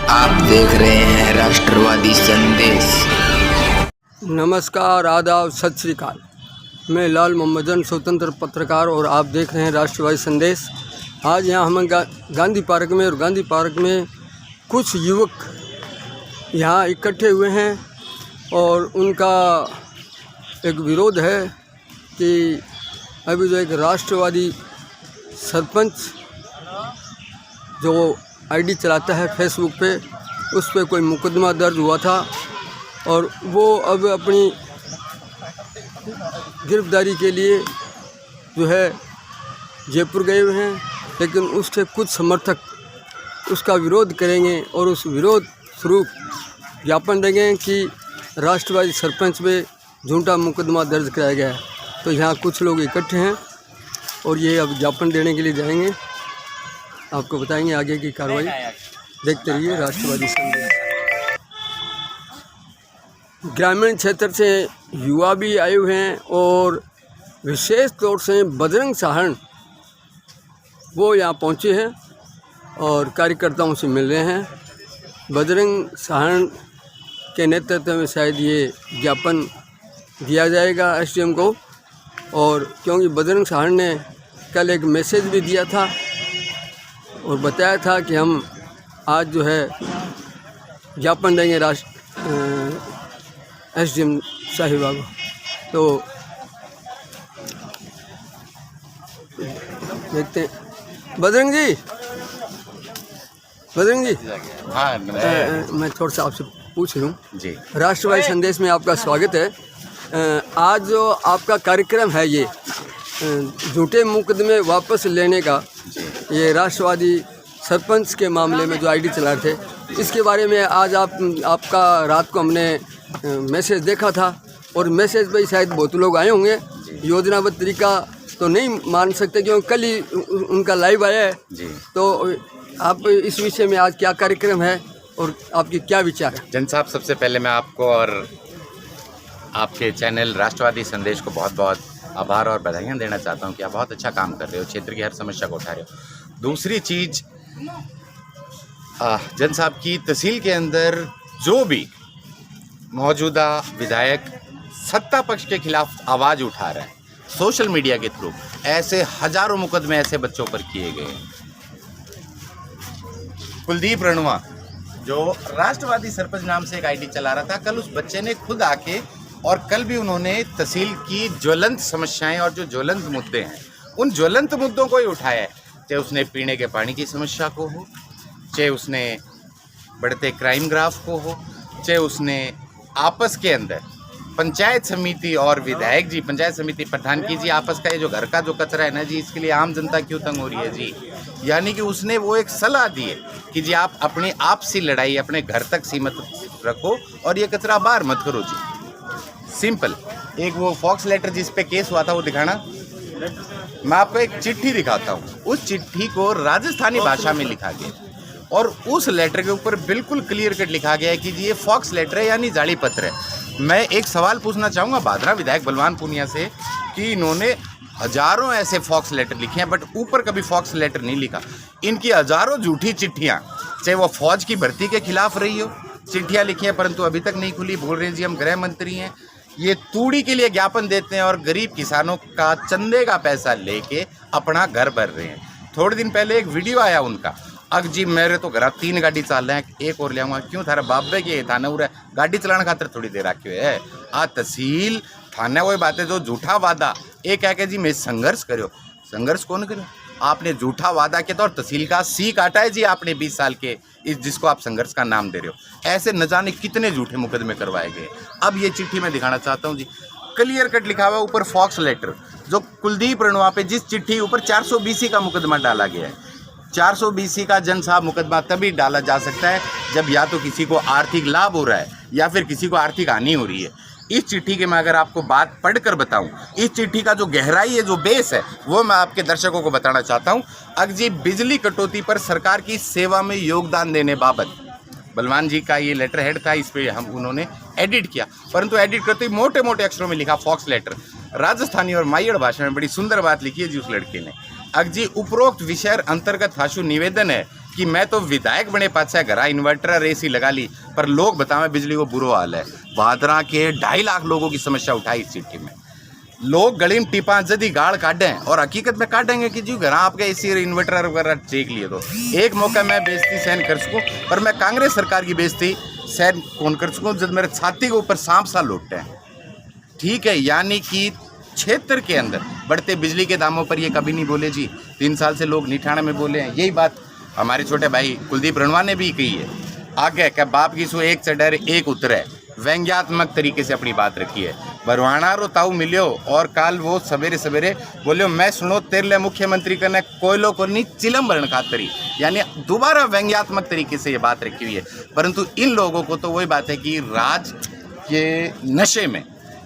आप देख रहे हैं राष्ट्रवादी संदेश। नमस्कार, आदाब, सत श्री अकाल। मैं लाल मोहम्मदन, स्वतंत्र पत्रकार, और आप देख रहे हैं राष्ट्रवादी संदेश। आज यहाँ हम गांधी पार्क में, और गांधी पार्क में कुछ युवक यहाँ इकट्ठे हुए हैं और उनका एक विरोध है कि अभी जो एक राष्ट्रवादी सरपंच जो आईडी चलाता है फेसबुक पे, उस पे कोई मुकदमा दर्ज हुआ था और वो अब अपनी गिरफ्तारी के लिए जो है जयपुर गए हुए हैं, लेकिन उसके कुछ समर्थक उसका विरोध करेंगे और उस विरोध स्वरूप ज्ञापन देंगे कि राष्ट्रवादी सरपंच पे झूठा मुकदमा दर्ज कराया गया है। तो यहाँ कुछ लोग इकट्ठे हैं और ये अब ज्ञापन देने के लिए जाएंगे। आपको बताएंगे आगे की कार्रवाई। देखते रहिए राष्ट्रवादी संदेश। ग्रामीण क्षेत्र से युवा भी आए हुए हैं और विशेष तौर से बजरंग सहारण वो यहाँ पहुँचे हैं और कार्यकर्ताओं से मिल रहे हैं। बजरंग सहारण के नेतृत्व में शायद ये ज्ञापन दिया जाएगा एसडीएम को, और क्योंकि बजरंग सहारण ने कल एक मैसेज भी दिया था और बताया था कि हम आज जो है ज्ञापन देंगे एसडीएम साहिबा को। तो देखते हैं। बजरंग जी, हाँ, मैं थोड़ा सा आपसे पूछ लूँ जी। राष्ट्रवादी संदेश में आपका स्वागत है। आज जो आपका कार्यक्रम है ये झूठे मुकदमे वापस लेने का, ये राष्ट्रवादी सरपंच के मामले में जो आईडी चला रहे थे, इसके बारे में आज आपका रात को हमने मैसेज देखा था और मैसेज पे शायद बहुत लोग आए होंगे। योजनाबद्ध तरीका तो नहीं मान सकते क्योंकि कल ही उनका लाइव आया है जी। तो आप इस विषय में आज क्या कार्यक्रम है और आपकी क्या विचार है? जन साहब, सबसे पहले मैं आपको और आपके चैनल राष्ट्रवादी संदेश को बहुत बहुत आभार और बधाइयाँ देना चाहता हूँ कि आप बहुत अच्छा काम कर रहे हो, क्षेत्र की हर समस्या को उठा रहे हो। दूसरी चीज़, जन साहब की तहसील के अंदर जो भी मौजूदा विधायक सत्ता पक्ष के खिलाफ आवाज़ उठा रहा है सोशल मीडिया के थ्रू, ऐसे हजारों मुकदमे ऐसे बच्चों पर किए गए हैं। कुलदीप रणवा जो राष्ट्रवादी सरपंच नाम से एक आईडी चला रहा था, कल उस बच्चे ने खुद आके, और कल भी उन्होंने तहसील की ज्वलंत समस्याएं और जो ज्वलंत मुद्दे हैं उन ज्वलंत मुद्दों को ही उठाया है। चाहे उसने पीने के पानी की समस्या को हो, चाहे उसने बढ़ते क्राइम ग्राफ को हो, चाहे उसने आपस के अंदर पंचायत समिति और विधायक जी, पंचायत समिति प्रधान की जी, आपस का ये जो घर का जो कचरा है ना जी, इसके लिए आम जनता क्यों तंग हो रही है जी। यानी कि उसने वो एक सलाह दी है कि जी आप अपनी आपसी लड़ाई अपने घर तक सीमित रखो और ये कचरा बाहर मत करो जी। सिंपल। एक वो फॉक्स लेटर जिस पे केस हुआ था वो दिखाना। मैं आपको एक चिट्ठी दिखाता हूँ। उस चिट्ठी को राजस्थानी भाषा में लिखा गया और उस लेटर के ऊपर बिल्कुल क्लियर कट लिखा गया है कि जी ये फॉक्स लेटर है यानी जाली पत्र है। मैं एक सवाल पूछना चाहूँगा भादरा विधायक बलवान पूनिया से कि इन्होंने हजारों ऐसे फॉक्स लेटर लिखे हैं बट ऊपर कभी फॉक्स लेटर नहीं लिखा। इनकी हजारों झूठी चिट्ठियाँ, चाहे वो फौज की भर्ती के खिलाफ रही हो, चिट्ठियाँ लिखी हैं परंतु अभी तक नहीं खुली। बोल रहे हैं जी हम गृह मंत्री हैं। ये तूड़ी के लिए ज्ञापन देते हैं और गरीब किसानों का चंदे का पैसा लेके अपना घर भर रहे हैं। थोड़े दिन पहले एक वीडियो आया उनका, अग जी मेरे तो घर 3 गाड़ी चल रहे हैं, एक और ले आऊँगा। क्यों थारा बाबे के थाना उरा गाड़ी चलाने खातर थोड़ी देर रखे है। तहसील थाना वही बात है जो झूठा वादा एक कह के जी मैं संघर्ष करो। संघर्ष कौन करो? आपने झूठा वादा किया था और तहसील का सी काटा है जी आपने 20 साल के, इस जिसको आप संघर्ष का नाम दे रहे हो। ऐसे न जाने कितने झूठे मुकदमे करवाए गए। अब ये चिट्ठी मैं दिखाना चाहता हूँ जी, क्लियर कट लिखा हुआ ऊपर फॉक्स लेटर, जो कुलदीप रणवा पे जिस चिट्ठी ऊपर 420 का मुकदमा डाला गया है। 420 का जन साहब मुकदमा तभी डाला जा सकता है जब या तो किसी को आर्थिक लाभ हो रहा है या फिर किसी को आर्थिक हानि हो रही है। इस चिट्ठी के मैं अगर आपको बात पढ़कर बताऊं, इस चिट्ठी का जो गहराई है, जो बेस है, वो मैं आपके दर्शकों को बताना चाहता हूं। अगजी बिजली कटौती पर सरकार की सेवा में योगदान देने बाबत बलवान जी का ये लेटर हेड था, इस पे हम उन्होंने एडिट किया, परंतु एडिट करते मोटे मोटे अक्षरों में लिखा फॉक्स लेटर। राजस्थानी और माइयड़ भाषा में बड़ी सुंदर बात लिखी है जी उस लड़के ने। अगजी उपरोक्त विषय अंतर्गत हाशु निवेदन है कि मैं तो विधायक बने पाछा घरा इन्वर्टर और एसी लगा ली, पर लोग बतावें बिजली को बुरो हाल है। भादरा के 2.5 लाख लोगों की समस्या उठाई इस चिट्ठी में। लोग गली में टिपा जदी गाड़ काटें और हकीकत में काटेंगे कि जी घर आपके एसी इन्वर्टर वगैरह देख लिए। तो एक मौका मैं बेइज्जती सहन कर सकूँ, पर मैं कांग्रेस सरकार की बेइज्जती सहन कौन कर सकूँ जब मेरे छाती के ऊपर सांप सा लौटते हैं। ठीक है, यानी कि क्षेत्र के अंदर बढ़ते बिजली के दामों पर ये कभी नहीं बोले जी। 3 साल से लोग निठाने में बोले हैं। यही बात हमारे छोटे भाई कुलदीप रणवा ने भी कही है। आगे क्या बाप की सो एक चढ़ एक उतरे, व्यंग्यात्मक तरीके से अपनी बात रखी है। बरवाना रो ताऊ मिलियो और काल वो सवेरे सवेरे बोलियो मैं सुनो तेरले मुख्यमंत्री कने कोयलो को नहीं चिलम भरण खातरी, यानी दोबारा व्यंग्यात्मक तरीके से ये बात रखी हुई है। परंतु इन लोगों को तो वही बात है कि राज के नशे में,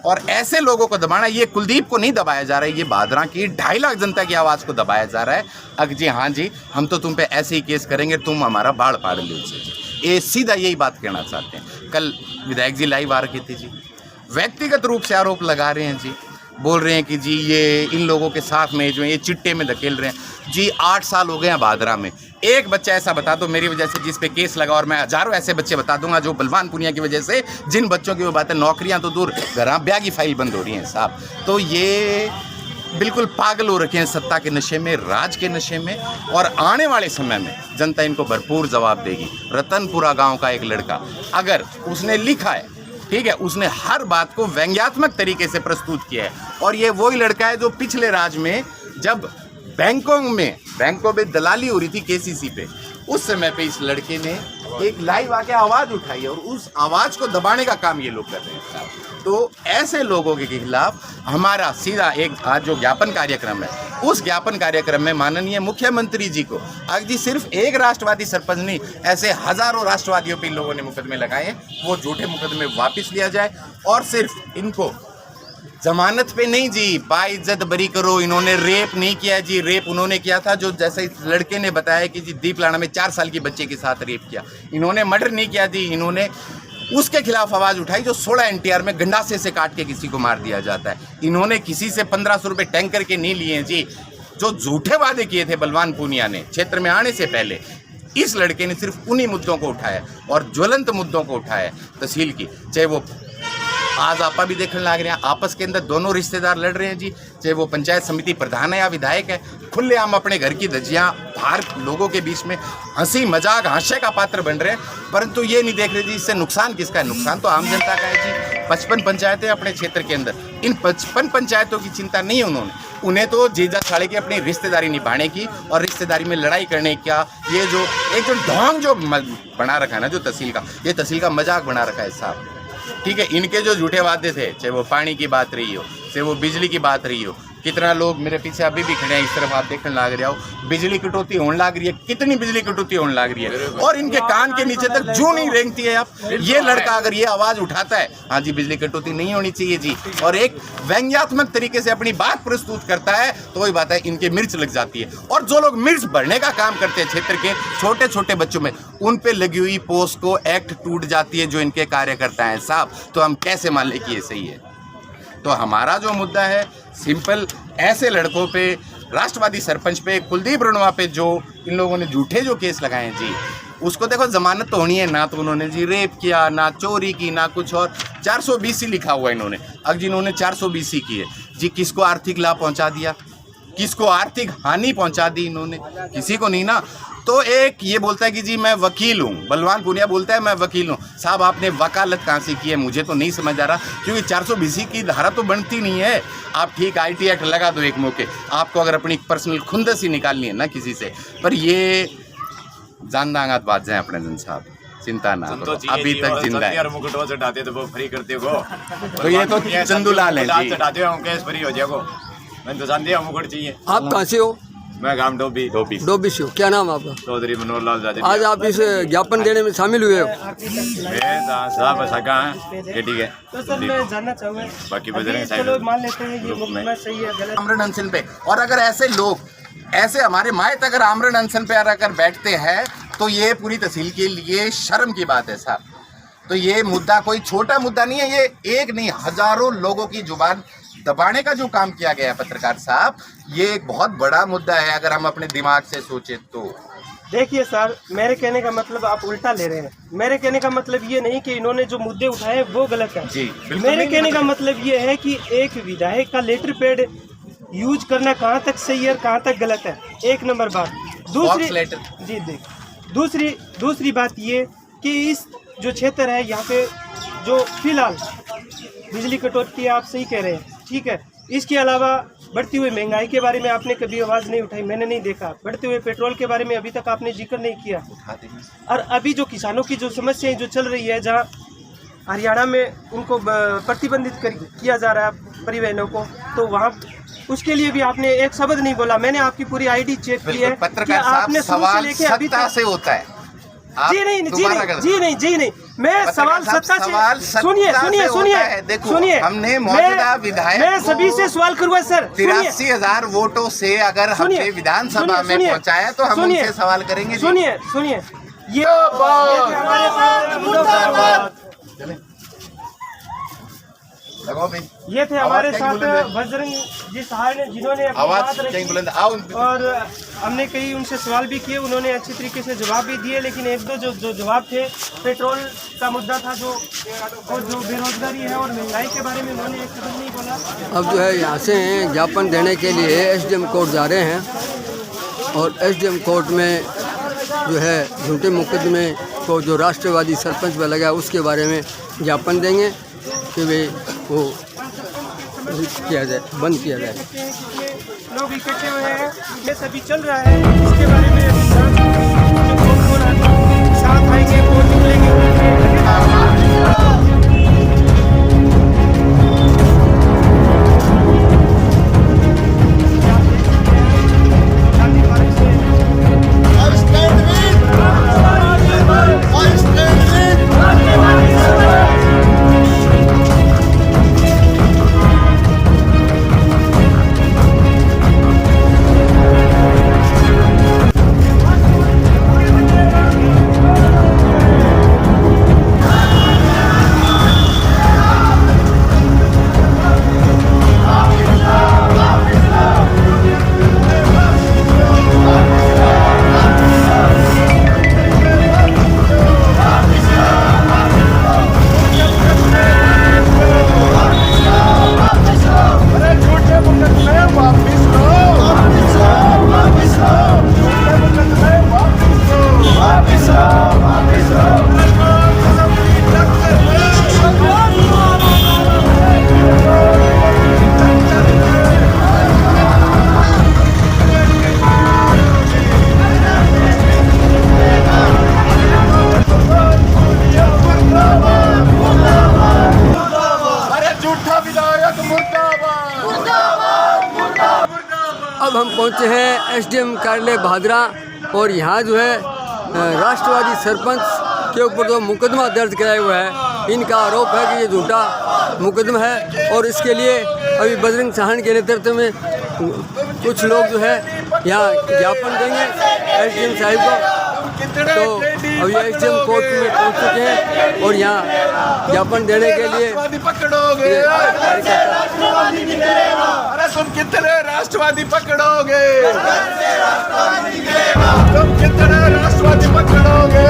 और ऐसे लोगों को दबाना, ये कुलदीप को नहीं दबाया जा रहा है, ये भादरा की 2.5 लाख जनता की आवाज़ को दबाया जा रहा है। अगर जी हाँ जी हम तो तुम पे ऐसे ही केस करेंगे, तुम हमारा बाढ़ पाड़ लो जी। ये सीधा यही बात कहना चाहते हैं। कल विधायक जी लाइव आ रखे थे जी, व्यक्तिगत रूप से आरोप लगा रहे हैं जी, बोल रहे हैं कि जी ये इन लोगों के साथ में जो ये चिट्टे में धकेल रहे हैं जी। 8 साल हो गए हैं भादरा में, एक बच्चा ऐसा बता दो मेरी वजह से जिस पे केस लगा, और मैं हजारों ऐसे बच्चे बता दूंगा जो बलवान पुनिया की वजह से, जिन बच्चों की वो बातें, नौकरियां तो दूर, घर ब्याह की फाइल बंद हो रही हैं साहब। तो ये बिल्कुल पागल हो रखे हैं सत्ता के नशे में, राज के नशे में, और आने वाले समय में जनता इनको भरपूर जवाब देगी। रतनपुरा गाँव का एक लड़का, अगर उसने लिखा है, ठीक है, उसने हर बात को व्यंग्यात्मक तरीके से प्रस्तुत किया है, और ये वही लड़का है जो पिछले राज में जब बैंकों में दलाली हो रही थी केसीसी पे, उस समय पे इस लड़के ने एक लाइव आके आवाज़ उठाई और उस आवाज़ को दबाने का काम ये लोग कर रहे हैं। तो ऐसे लोगों के खिलाफ हमारा सीधा एक आज जो ज्ञापन कार्यक्रम है, उस ज्ञापन कार्यक्रम में माननीय मुख्यमंत्री जी को, आज जी सिर्फ एक राष्ट्रवादी सरपंच नहीं, ऐसे हजारों राष्ट्रवादियों पे इन लोगों ने मुकदमे लगाए हैं, वो झूठे मुकदमे वापस लिया जाए, और सिर्फ इनको जमानत पे नहीं जी, बाइज्जत बरी करो। इन्होंने रेप नहीं किया जी, रेप उन्होंने किया था जो जैसे इस लड़के ने बताया कि जी दीपलाना में 4 साल की बच्चे के साथ रेप किया। इन्होंने मर्डर नहीं किया जी, इन्होंने उसके खिलाफ आवाज़ उठाई जो 16 NTR में गंडासे से काट के किसी को मार दिया जाता है। इन्होंने किसी से 1500 रुपये टैंकर के नहीं लिए जी, जो झूठे वादे किए थे बलवान पूनिया ने क्षेत्र में आने से पहले। इस लड़के ने सिर्फ उन्हीं मुद्दों को उठाया और ज्वलंत मुद्दों को उठाया तहसील की, चाहे वो आज आपा भी देखने लग रहे हैं, आपस के अंदर दोनों रिश्तेदार लड़ रहे हैं जी, चाहे वो पंचायत समिति प्रधान है या विधायक है, खुलेआम अपने घर की धज्जियां बाहर लोगों के बीच में हंसी मजाक हास्य का पात्र बन रहे हैं। परंतु ये नहीं देख रहे जी इससे नुकसान किसका है, नुकसान तो आम जनता का है जी। 55 पंचायतें अपने क्षेत्र के अंदर, इन 55 पंचायतों की चिंता नहीं है उन्होंने, उन्हें तो जीजा छाड़े की अपनी रिश्तेदारी निभाने की और रिश्तेदारी में लड़ाई करने का, ये जो एक जो ढोंग जो बना रखा है ना जो तहसील का, ये तहसील का मजाक बना रखा है साहब। ठीक है, इनके जो झूठे वादे थे, चाहे वो पानी की बात रही हो, चाहे वो बिजली की बात रही हो, कितना लोग मेरे पीछे अभी भी खड़े हैं, इस तरफ आप देखने लग रहे हो, बिजली कटौती होने लग रही है, कितनी बिजली कटौती होने लग रही है, और इनके कान के नीचे तक जू नहीं रेंगती है। आप ये लड़का अगर ये आवाज़ उठाता है, हाँ जी बिजली कटौती नहीं होनी चाहिए जी, और एक व्यंग्यात्मक तरीके से अपनी बात प्रस्तुत करता है, तो वही बात है इनके मिर्च लग जाती है। और जो लोग मिर्च भरने का काम करते हैं क्षेत्र के छोटे छोटे बच्चों में, उन पे लगी हुई पोस्ट को एक्ट टूट जाती है जो इनके कार्यकर्ता हैं साहब। तो हम कैसे मान लें कि ये सही है? तो हमारा जो मुद्दा है सिंपल, ऐसे लड़कों पे, राष्ट्रवादी सरपंच पे, कुलदीप रणवा पे जो इन लोगों ने झूठे जो केस लगाए हैं जी, उसको देखो जमानत तो होनी है ना, तो उन्होंने जी रेप किया, ना चोरी की, ना कुछ और। 420 लिखा हुआ इन्होंने, अब जिन्होंने 420 की है जी, किसको आर्थिक लाभ पहुंचा दिया, किसको आर्थिक हानि पहुंचा दी इन्होंने? किसी को नहीं ना। तो एक ये बोलता है कि जी मैं वकील हूँ, बलवान पुनिया बोलता है मैं वकील हूँ। साहब आपने वकालत कहाँ से की है, मुझे तो नहीं समझ आ रहा, क्योंकि 420 की धारा तो बनती नहीं है। आप ठीक IT एक्ट लगा दो एक मौके, आपको अगर अपनी पर्सनल खुंदस ही निकालनी है ना किसी से, पर ये जानदांगात बात जाए अपने जन साहब, चिंता ना करो, अभी तक जिंदा है। मुकुटवा चढ़ाते तो वो फ्री करते हो, तो ये तो चंदूलाल है जी, चढ़ाते हो केस फ्री हो जाएगा। मैं तो जानते हैं मुकुट चाहिए। आप कहाँ से हो? मैं गांव डोबी से हो। क्या नाम है आपका? चौधरी मनोहर लाल जादे। आज आप इस ज्ञापन देने में शामिल हुए हो? साहब सका है ठीक है, बाकी आमरण अनशन पे। और अगर ऐसे लोग, ऐसे हमारे मायत अगर आमरण अनशन पे अगर बैठते हैं, तो ये पूरी तहसील के लिए शर्म की बात है साहब। तो ये मुद्दा कोई छोटा मुद्दा नहीं है, ये एक नहीं हजारों लोगों की जुबान दबाने का जो काम किया गया है पत्रकार साहब, ये एक बहुत बड़ा मुद्दा है अगर हम अपने दिमाग से सोचे तो। देखिए सर, मेरे कहने का मतलब आप उल्टा ले रहे हैं। मेरे कहने का मतलब ये नहीं कि इन्होंने जो मुद्दे उठाए वो गलत है जी, मेरे कहने का मतलब ये है कि एक विधायक का लेटर पैड यूज करना कहाँ तक सही है और कहाँ तक गलत है, एक नंबर बात। दूसरी बात ये कि इस जो क्षेत्र है यहाँ पे जो फिलहाल बिजली कटौती आप सही कह रहे हैं, ठीक है। इसके अलावा बढ़ती हुई महंगाई के बारे में आपने कभी आवाज़ नहीं उठाई, मैंने नहीं देखा। बढ़ते हुए पेट्रोल के बारे में अभी तक आपने जिक्र नहीं किया। और अभी जो किसानों की जो समस्याएं जो चल रही है, जहाँ हरियाणा में उनको प्रतिबंधित किया जा रहा है परिवहनों को, तो वहाँ उसके लिए भी आपने एक शब्द नहीं बोला। मैंने आपकी पूरी आईडी चेक की है। पत्रकार साहब, सवाल सत्ता से होता है। जी नहीं, मैं सवाल सत्ता से सुनिए, हमने मौजूदा विधायक मैं सभी से सवाल करूँगा सर। 83,000 वोटों से अगर हमने विधानसभा में पहुंचाया तो हम उनसे सवाल करेंगे। सुनिए ये ये थे हमारे साथ बजरंग जी सहाय ने, जिन्होंने आवाज रखी और हमने कई उनसे सवाल भी किए, उन्होंने अच्छी तरीके से जवाब भी दिए। लेकिन एक दो जो जवाब थे, पेट्रोल का मुद्दा था और जो बेरोजगारी है और महंगाई के बारे में उन्होंने एक शब्द नहीं बोला। अब जो है यहाँ से ज्ञापन देने के लिए एसडीएम कोर्ट जा रहे हैं और एसडीएम कोर्ट में जो है झूठे मुकदमे को जो राष्ट्रवादी सरपंच पर लगा उसके बारे में ज्ञापन देंगे कि वे वो किया जाए, बंद किया जाए। लोग इकट्ठे हुए हैं, ये सभी चल रहा है, इसके बारे में साथ आएंगे, कोर्ट निकलेंगे। अब हम पहुंचे हैं एसडीएम कार्यालय भादरा और यहाँ जो है राष्ट्रवादी सरपंच के ऊपर जो मुकदमा दर्ज कराया हुआ है, इनका आरोप है कि ये झूठा मुकदमा है और इसके लिए अभी बजरंग साहन के नेतृत्व में कुछ लोग जो है यहाँ ज्ञापन देंगे एसडीएम साहिब को। तो अभी एसडीएम कोर्ट में पहुँच चुके हैं और यहाँ ज्ञापन देने के लिए पकड़ोगे, अरे तुम कितने राष्ट्रवादी पकड़ोगे, तुम कितने राष्ट्रवादी पकड़ोगे,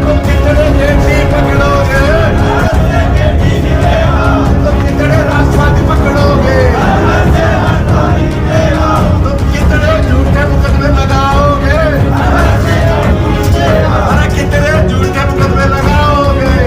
तुम कितने जेटी पकड़ोगे, तुम कितने राष्ट्रवादी पकड़ोगे, तुम कितने झूठे मुकदमे लगाओगे, अरे कितने झूठे मुकदमे लगाओगे।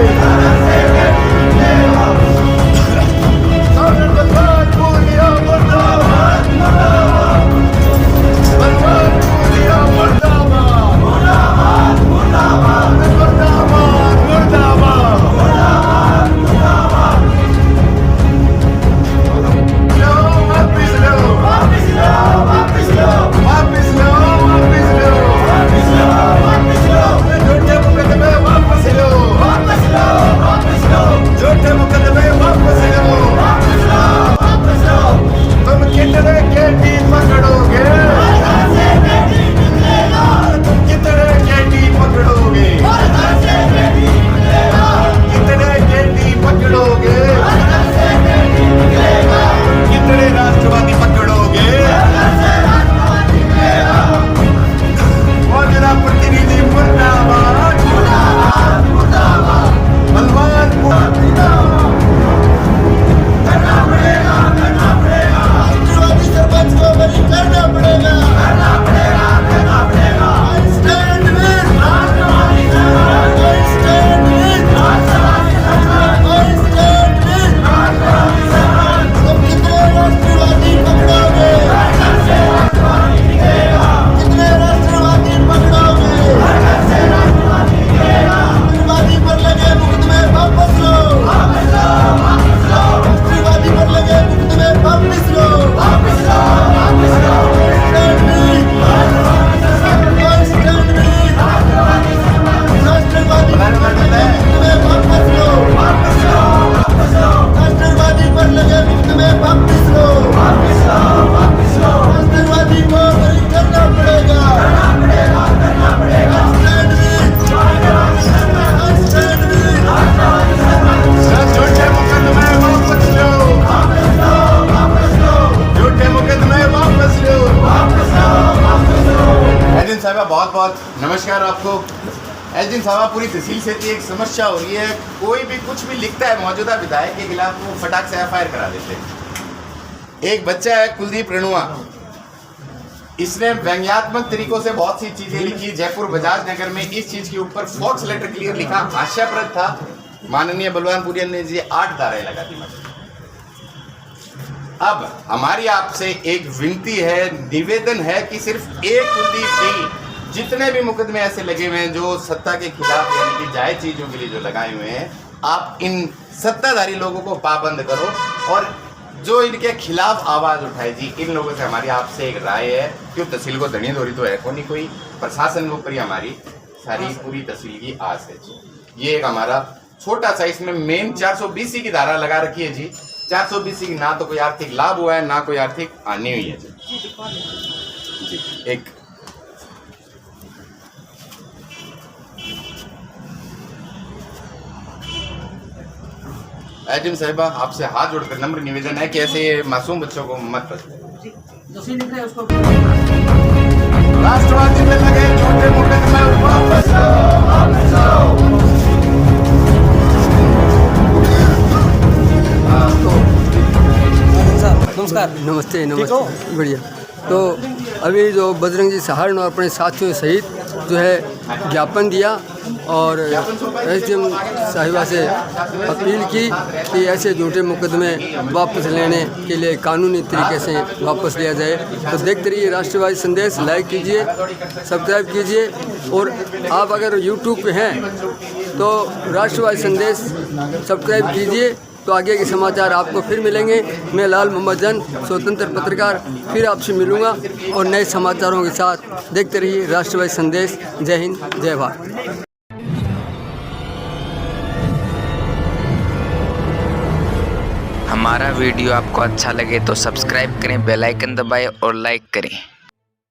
एजिन साहब पूरी तहसील से एक समस्या हो रही है, कोई भी कुछ भी लिखता है मौजूदा विधायक के खिलाफ वो फटाक से एफआईआर करा देते हैं। एक बच्चा है कुलदीप रेणुआ, इसने व्यंग्यात्मक तरीकों से बहुत सी चीजें लिखी। जयपुर बजाज नगर में इस चीज के ऊपर फॉक्स लेटर क्लियर लिखा, हास्याप्रद था। माननीय बलवानपुरिया ने जी 8 धाराएं लगा दी। अब हमारी आपसे एक विनती है, निवेदन है कि सिर्फ एक कुलदीप नहीं, जितने भी मुकदमे ऐसे लगे हुए हैं जो सत्ता के खिलाफ यानी कि जायज चीजों के लिए जो लगाए हुए हैं, आप इन सत्ताधारी लोगों को पाबंद करो और जो इनके खिलाफ आवाज उठाए जी। इन लोगों से हमारी आपसे एक राय है, क्यों तहसील को धनी धोरी तो है को नहीं, कोई प्रशासन के ऊपर ही हमारी सारी पूरी तहसील की आस है जी। ये एक हमारा छोटा सा, इसमें मेन 420 की धारा लगा रखी है जी। 420 की ना तो कोई आर्थिक लाभ हुआ है ना कोई आर्थिक हानि हुई है जी। एक एजिम साहिबा आपसे हाथ जोड़कर नम्र निवेदन है कि ऐसे मासूम बच्चों को मत रखें। राष्ट्रवादी में लगे छोटे मुकदमे वापस लो। नमस्कार। नमस्ते नमस्ते, बढ़िया। तो अभी जो बजरंग जी सहारण और अपने साथियों सहित जो है ज्ञापन दिया और एसडीएम साहिबा से अपील की कि ऐसे झूठे मुकदमे वापस लेने के लिए कानूनी तरीके से वापस लिया जाए। तो देखते रहिए राष्ट्रवादी संदेश, लाइक कीजिए, सब्सक्राइब कीजिए और आप अगर यूट्यूब पे हैं तो राष्ट्रवादी संदेश सब्सक्राइब कीजिए। तो आगे के समाचार आपको फिर मिलेंगे। मैं लाल मोहम्मद जन, स्वतंत्र पत्रकार, फिर आपसे मिलूँगा और नए समाचारों के साथ। देखते रहिए राष्ट्रवादी संदेश। जय हिंद, जय भारत। हमारा वीडियो आपको अच्छा लगे तो सब्सक्राइब करें, बेल आइकन दबाएं और लाइक करें।